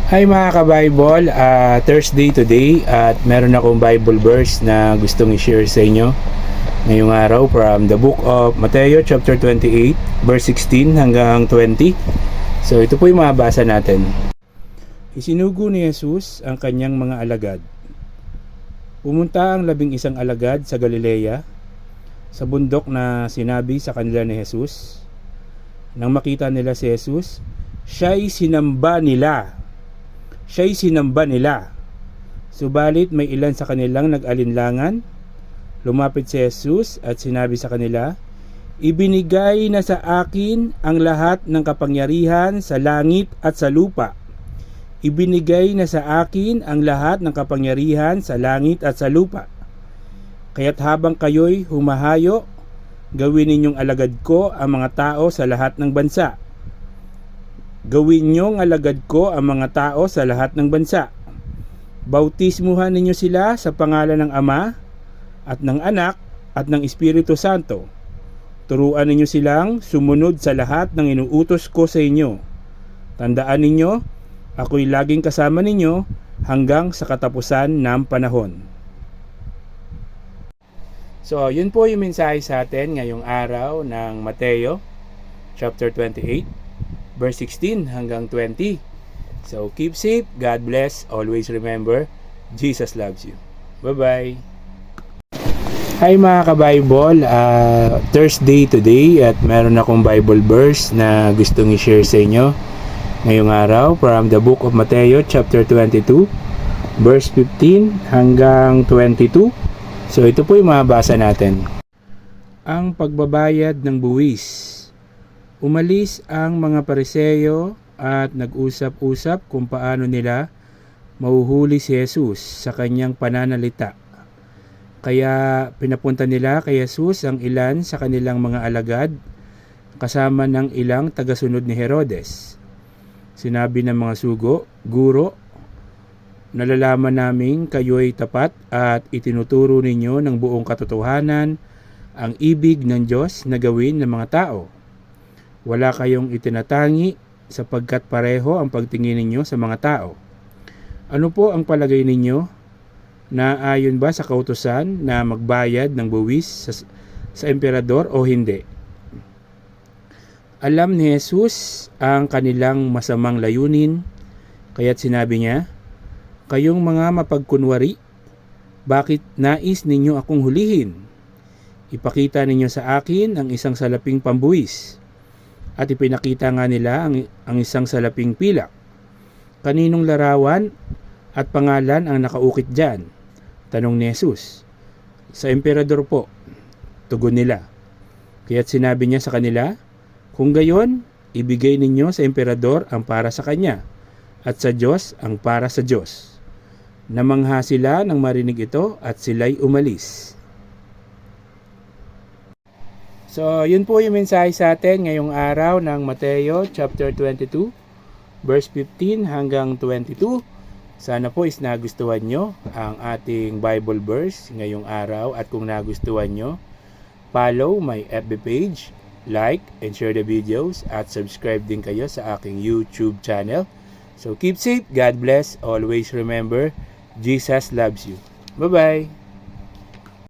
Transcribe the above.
Hi mga ka-Bible, Thursday today at meron akong Bible verse na gustong i-share sa inyo ngayong araw from the book of Mateo chapter 28 verse 16 hanggang 20. So ito po yung mabasa natin. Isinugo ni Jesus ang kanyang mga alagad. Pumunta ang 11 alagad sa Galilea, sa bundok na sinabi sa kanila ni Jesus. Nang makita nila si Jesus, siya'y sinamba nila. Subalit may ilan sa kanilang nag-alinlangan. Lumapit si Jesus at sinabi sa kanila, "Ibinigay na sa akin ang lahat ng kapangyarihan sa langit at sa lupa. Ibinigay na sa akin ang lahat ng kapangyarihan sa langit at sa lupa. Kaya't habang kayo'y humahayo, gawin ninyong alagad ko ang mga tao sa lahat ng bansa. Gawin niyong alagad ko ang mga tao sa lahat ng bansa. Bautismuhan ninyo sila sa pangalan ng Ama at ng Anak at ng Espiritu Santo. Turuan ninyo silang sumunod sa lahat ng inuutos ko sa inyo. Tandaan ninyo, ako'y laging kasama ninyo hanggang sa katapusan ng panahon." So, yun po yung mensahe sa atin ngayong araw ng Mateo chapter 28 verse 16 hanggang 20. So, keep safe, God bless, always remember, Jesus loves you. Bye-bye! Hi mga ka-Bible, Thursday today at meron akong Bible verse na gustong i-share sa inyo ngayong araw from the book of Mateo chapter 22 verse 15 hanggang 22. So ito po yung mabasa natin. Ang pagbabayad ng buwis. Umalis ang mga Pariseo at nag-usap-usap kung paano nila mahuhuli si Jesus sa kanyang pananalita. Kaya pinapunta nila kay Jesus ang ilan sa kanilang mga alagad kasama ng ilang tagasunod ni Herodes. Sinabi ng mga sugo, "Guro, nalalaman namin kayo'y tapat at itinuturo ninyo ng buong katotohanan ang ibig ng Diyos na gawin ng mga tao. Wala kayong itinatangi sapagkat pareho ang pagtingin ninyo sa mga tao. Ano po ang palagay ninyo? Naayon ba sa kautusan na magbayad ng buwis sa emperador o hindi?" Alam ni Jesus ang kanilang masamang layunin, kaya't sinabi niya, "Kayong mga mapagkunwari, bakit nais ninyo akong hulihin? Ipakita ninyo sa akin ang isang salaping pambuwis." At ipinakita nga nila ang isang salaping pilak. "Kaninong larawan at pangalan ang nakaukit dyan?" tanong ni Jesus. "Sa emperador po," tugon nila. Kaya't sinabi niya sa kanila, "Kung gayon, ibigay ninyo sa emperador ang para sa kanya, at sa Diyos ang para sa Diyos." Namangha sila nang marinig ito at sila'y umalis. So, yun po yung mensahe sa atin ngayong araw ng Mateo chapter 22 verse 15 hanggang 22. Sana po is nagustuhan nyo ang ating Bible verse ngayong araw, at kung nagustuhan nyo, follow my FB page, like and share the videos, at subscribe din kayo sa aking YouTube channel. So keep safe, God bless, always remember, Jesus loves you. Bye-bye!